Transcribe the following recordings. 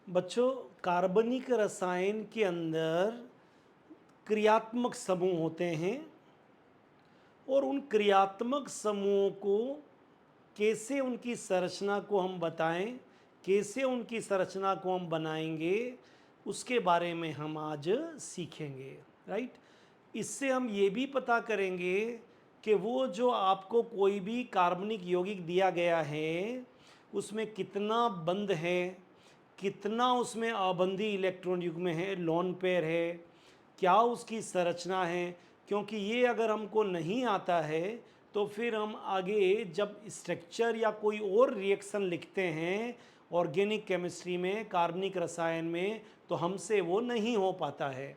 बच्चों, कार्बनिक रसायन के अंदर क्रियात्मक समूह होते हैं और उन क्रियात्मक समूहों को कैसे उनकी संरचना को हम बताएं, कैसे उनकी संरचना को हम बनाएंगे, उसके बारे में हम आज सीखेंगे। राइट। इससे हम ये भी पता करेंगे कि वो जो आपको कोई भी कार्बनिक यौगिक दिया गया है उसमें कितना बंध है, कितना उसमें अबंधी इलेक्ट्रॉन युग्म है, लोन पेयर है, क्या उसकी संरचना है। क्योंकि ये अगर हमको नहीं आता है तो फिर हम आगे जब स्ट्रक्चर या कोई और रिएक्शन लिखते हैं ऑर्गेनिक केमिस्ट्री में, कार्बनिक रसायन में, तो हमसे वो नहीं हो पाता है।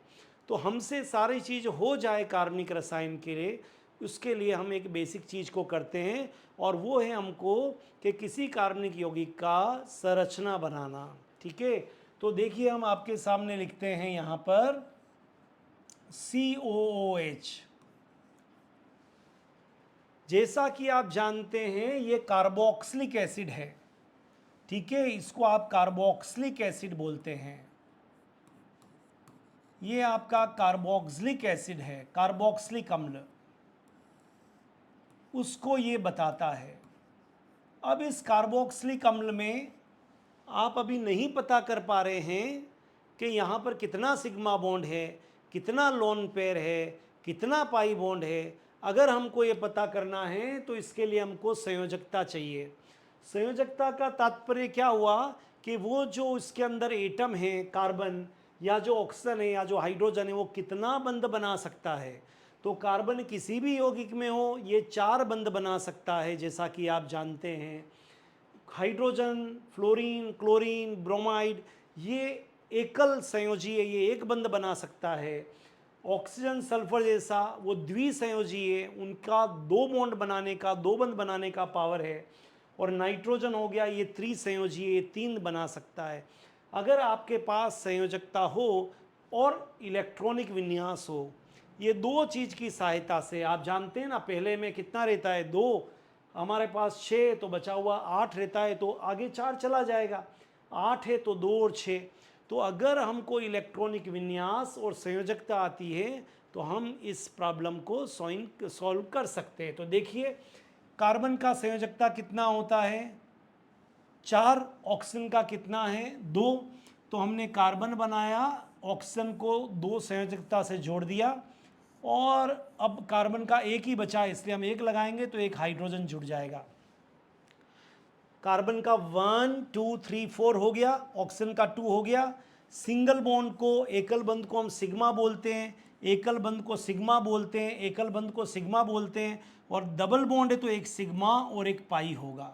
तो हमसे सारी चीज़ हो जाए कार्बनिक रसायन के लिए, उसके लिए हम एक बेसिक चीज़ को करते हैं और वो है हमको कि किसी कार्बनिक यौगिक का संरचना बनाना। ठीक है। तो देखिए, हम आपके सामने लिखते हैं यहाँ पर COOH। जैसा कि आप जानते हैं ये कार्बोक्सिलिक एसिड है। ठीक है, इसको आप कार्बोक्सिलिक एसिड बोलते हैं। ये आपका कार्बोक्सिलिक एसिड है, कार्बोक्सिलिक अम्ल, उसको ये बताता है। अब इस कार्बोक्सिलिक अम्ल में आप अभी नहीं पता कर पा रहे हैं कि यहाँ पर कितना सिग्मा बॉन्ड है, कितना लोन पेयर है, कितना पाई बॉन्ड है। अगर हमको ये पता करना है तो इसके लिए हमको संयोजकता चाहिए। संयोजकता का तात्पर्य क्या हुआ कि वो जो इसके अंदर एटम है, कार्बन या जो ऑक्सीजन है या जो हाइड्रोजन है, वो कितना बंध बना सकता है। तो कार्बन किसी भी यौगिक में हो ये 4 बंध बना सकता है, जैसा कि आप जानते हैं। हाइड्रोजन, फ्लोरीन, क्लोरीन, ब्रोमाइड, ये एकल संयोजी है, ये एक बंध बना सकता है। ऑक्सीजन, सल्फर जैसा वो द्विसंयोजी है, उनका 2 बॉन्ड बनाने का, 2 बंध बनाने का पावर है। और नाइट्रोजन हो गया, ये त्रिसंयोजी है, ये 3 बना सकता है। अगर आपके पास संयोजकता हो और इलेक्ट्रॉनिक विन्यास हो, ये 2 चीज़ की सहायता से, आप जानते हैं ना, पहले में कितना रहता है 2, हमारे पास 6, तो बचा हुआ 8 रहता है, तो आगे 4 चला जाएगा। 8 है तो 2 और 6। तो अगर हमको इलेक्ट्रॉनिक विन्यास और संयोजकता आती है तो हम इस प्रॉब्लम को सॉल्व कर सकते हैं। तो देखिए, कार्बन का संयोजकता कितना होता है 4, ऑक्सीजन का कितना है 2। तो हमने कार्बन बनाया, ऑक्सीजन को 2 संयोजकता से जोड़ दिया और अब कार्बन का एक ही बचा, इसलिए हम एक लगाएंगे तो एक हाइड्रोजन जुड़ जाएगा। कार्बन का 1 2 3 4 हो गया, ऑक्सीजन का 2 हो गया। सिंगल बॉन्ड को, एकल बंध को हम सिग्मा बोलते हैं, एकल बंध को सिग्मा बोलते हैं, एकल बंध को सिग्मा बोलते हैं। और डबल बॉन्ड है तो एक सिग्मा और एक पाई होगा।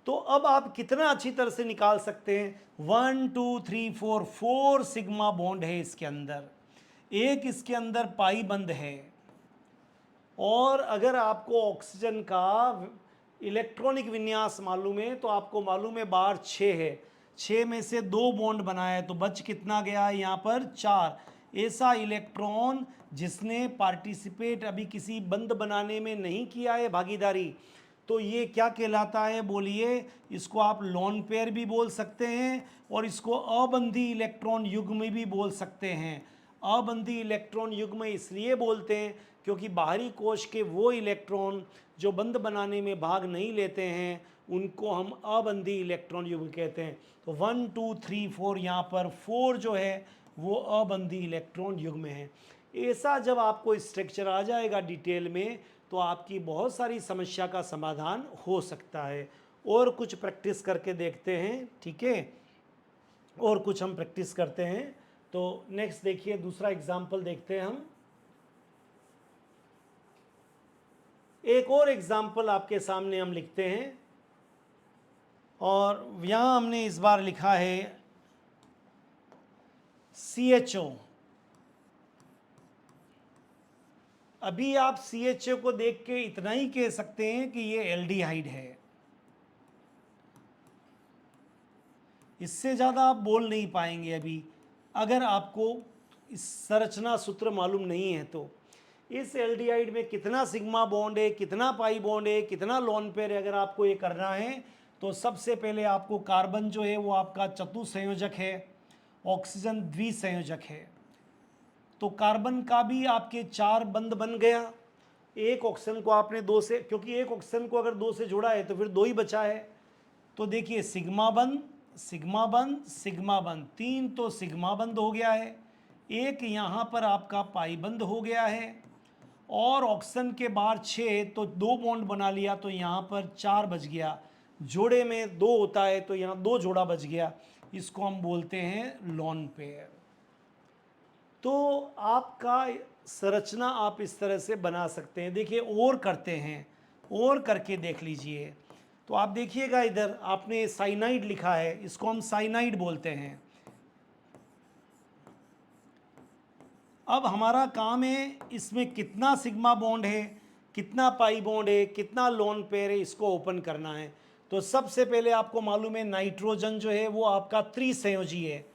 तो अब आप कितना अच्छी तरह से निकाल सकते हैं, 1 2 3 4, 4 सिग्मा बॉन्ड है इसके अंदर, एक इसके अंदर पाई बंध है। और अगर आपको ऑक्सीजन का इलेक्ट्रॉनिक विन्यास मालूम है तो आपको मालूम है बार 6 है, 6 में से 2 बॉन्ड बनाया है तो बच कितना गया है यहाँ पर 4। ऐसा इलेक्ट्रॉन जिसने पार्टिसिपेट अभी किसी बंध बनाने में नहीं किया है भागीदारी, तो ये क्या कहलाता है बोलिए। इसको आप लोन पेयर भी बोल सकते हैं और इसको अबंधी इलेक्ट्रॉन युग्म भी बोल सकते हैं। अबंधी इलेक्ट्रॉन युग्म इसलिए बोलते हैं क्योंकि बाहरी कोश के वो इलेक्ट्रॉन जो बंध बनाने में भाग नहीं लेते हैं उनको हम अबंधी इलेक्ट्रॉन युग्म कहते हैं। तो 1 2 3 4, यहाँ पर 4 जो है वो अबंधी इलेक्ट्रॉन युग्म है। ऐसा जब आपको स्ट्रक्चर आ जाएगा डिटेल में तो आपकी बहुत सारी समस्या का समाधान हो सकता है। और कुछ प्रैक्टिस करके देखते हैं, ठीक है, और कुछ हम प्रैक्टिस करते हैं। तो नेक्स्ट देखिए, दूसरा एग्जाम्पल देखते हैं हम। एक और एग्जाम्पल आपके सामने हम लिखते हैं और यहाँ हमने इस बार लिखा है CHO। अभी आप CHO को देख के इतना ही कह सकते हैं कि ये एल्डिहाइड है, इससे ज़्यादा आप बोल नहीं पाएंगे अभी, अगर आपको इस संरचना सूत्र मालूम नहीं है तो। इस एल्डिहाइड में कितना सिग्मा बॉन्ड है, कितना पाई बॉन्ड है, कितना लोन पेयर है, अगर आपको ये करना है तो सबसे पहले आपको कार्बन जो है वो आपका चतुसंयोजक है, ऑक्सीजन द्विसंयोजक है। तो कार्बन का भी आपके 4 बंध बन गया। एक ऑक्सीजन को आपने 2 से, क्योंकि एक ऑक्सीजन को अगर 2 से जोड़ा है तो फिर 2 ही बचा है। तो देखिए सिग्मा बंध, सिग्मा बंध, सिग्मा बंध, 3 तो सिग्मा बंध हो गया है, एक यहाँ पर आपका पाई बंध हो गया है, और ऑक्सीजन के बाहर 6 तो 2 बॉन्ड बना लिया, तो यहाँ पर 4 बच गया। जोड़े में 2 होता है तो यहाँ 2 जोड़ा बच गया, इसको हम बोलते हैं लॉन पेयर। तो आपका संरचना आप इस तरह से बना सकते हैं। देखिए और करते हैं, और करके देख लीजिए। तो आप देखिएगा इधर आपने साइनाइड लिखा है, इसको हम साइनाइड बोलते हैं। अब हमारा काम है इसमें कितना सिग्मा बॉन्ड है, कितना पाई बॉन्ड है, कितना लोन पेयर है, इसको ओपन करना है। तो सबसे पहले आपको मालूम है नाइट्रोजन जो है वो आपका त्रिसंयोजी है।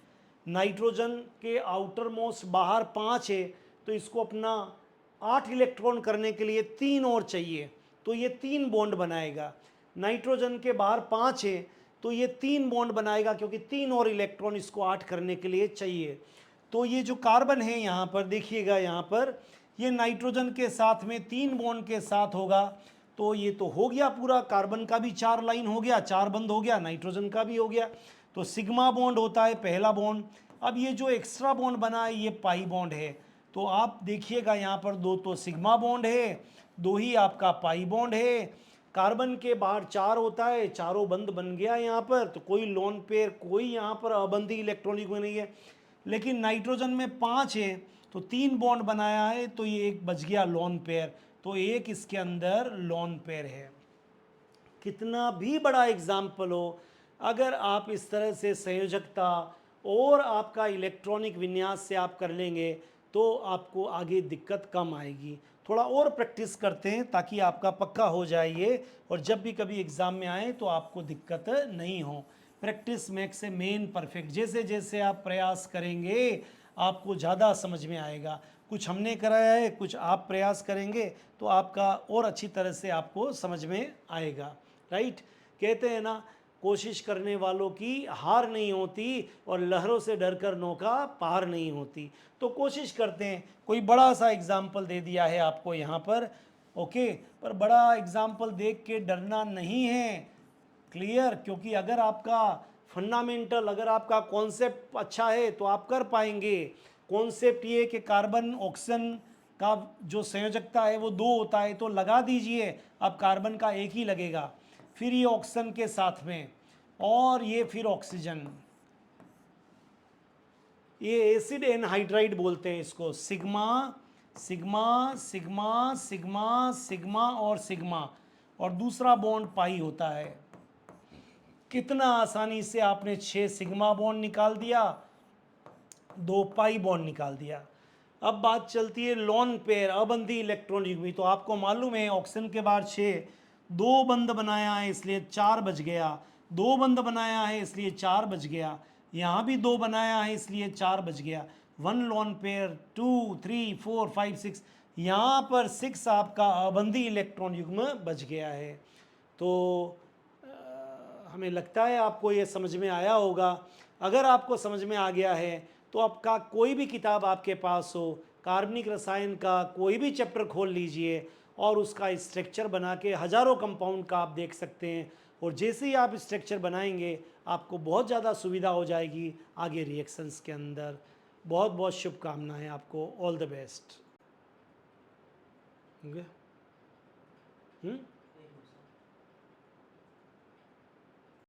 नाइट्रोजन के आउटर मोस्ट बाहर 5 है, तो इसको अपना 8 इलेक्ट्रॉन करने के लिए 3 और चाहिए, तो ये 3 बॉन्ड बनाएगा। नाइट्रोजन के बाहर 5 है तो ये 3 बॉन्ड बनाएगा, क्योंकि 3 और इलेक्ट्रॉन इसको 8 करने के लिए चाहिए। तो ये जो कार्बन है यहाँ पर देखिएगा, यहाँ पर ये नाइट्रोजन के साथ में 3 बॉन्ड के साथ होगा, तो ये तो हो गया पूरा। कार्बन का भी 4 लाइन हो गया, 4 बंद हो गया, नाइट्रोजन का भी हो गया। तो सिग्मा बॉन्ड होता है पहला बॉन्ड। अब ये जो एक्स्ट्रा बॉन्ड बना है ये पाई बॉन्ड है। तो आप देखिएगा यहाँ पर 2 तो सिग्मा बॉन्ड है, 2 ही आपका पाई बॉन्ड है। कार्बन के बाहर 4 होता है, चारों बंद बन गया यहाँ पर, तो कोई लोन पेयर, कोई यहाँ पर अबंधी इलेक्ट्रॉनिक नहीं है। लेकिन नाइट्रोजन में 5 है तो 3 बॉन्ड बनाया है, तो ये एक बच गया लोन पेयर, तो एक इसके अंदर लोन पेयर है। कितना भी बड़ा एग्जाम्पल हो, अगर आप इस तरह से संयोजकता और आपका इलेक्ट्रॉनिक विन्यास से आप कर लेंगे तो आपको आगे दिक्कत कम आएगी। थोड़ा और प्रैक्टिस करते हैं ताकि आपका पक्का हो जाए ये, और जब भी कभी एग्ज़ाम में आए तो आपको दिक्कत नहीं हो। Practice makes a man perfect. जैसे जैसे आप प्रयास करेंगे आपको ज़्यादा समझ में आएगा। कुछ हमने कराया है, कुछ आप प्रयास करेंगे तो आपका और अच्छी तरह से आपको समझ में आएगा। राइट? कहते हैं ना, कोशिश करने वालों की हार नहीं होती और लहरों से डरकर नौका पार नहीं होती। तो कोशिश करते हैं। कोई बड़ा सा एग्जाम्पल दे दिया है आपको यहाँ पर, ओके, पर बड़ा एग्जाम्पल देख के डरना नहीं है, क्लियर? क्योंकि अगर आपका फंडामेंटल, अगर आपका कॉन्सेप्ट अच्छा है तो आप कर पाएंगे। कॉन्सेप्ट ये कि कार्बन ऑक्सीजन का जो संयोजकता है वो 2 होता है, तो लगा दीजिए। अब कार्बन का एक ही लगेगा, फिर ये ऑक्सीजन के साथ में, और ये फिर ऑक्सीजन। ये एसिड एनहाइड्राइड बोलते हैं इसको। Sigma sigma sigma sigma sigma और सिग्मा, और दूसरा बॉन्ड पाई होता है। कितना आसानी से आपने 6 सिग्मा बॉन्ड निकाल दिया, 2 पाई बॉन्ड निकाल दिया। अब बात चलती है लोन पेयर, अबंधी इलेक्ट्रॉन युग्मी। तो आपको मालूम है ऑक्सीजन के बाहर 6, 2 बंद बनाया है इसलिए 4 बच गया, 2 बंद बनाया है इसलिए 4 बच गया, यहाँ भी 2 बनाया है इसलिए 4 बच गया। 1 लोन पेयर, 2 3 4 5 6, यहाँ पर 6 आपका अबंधी इलेक्ट्रॉन युग्म बच गया है। तो हमें लगता है आपको ये समझ में आया होगा। अगर आपको समझ में आ गया है तो आपका कोई भी किताब आपके पास हो, कार्बनिक रसायन का कोई भी चैप्टर खोल लीजिए और उसका स्ट्रक्चर बना के हज़ारों कंपाउंड का आप देख सकते हैं। और जैसे ही आप स्ट्रक्चर बनाएंगे आपको बहुत ज़्यादा सुविधा हो जाएगी आगे रिएक्शंस के अंदर। बहुत बहुत शुभकामनाएं आपको, ऑल द बेस्ट।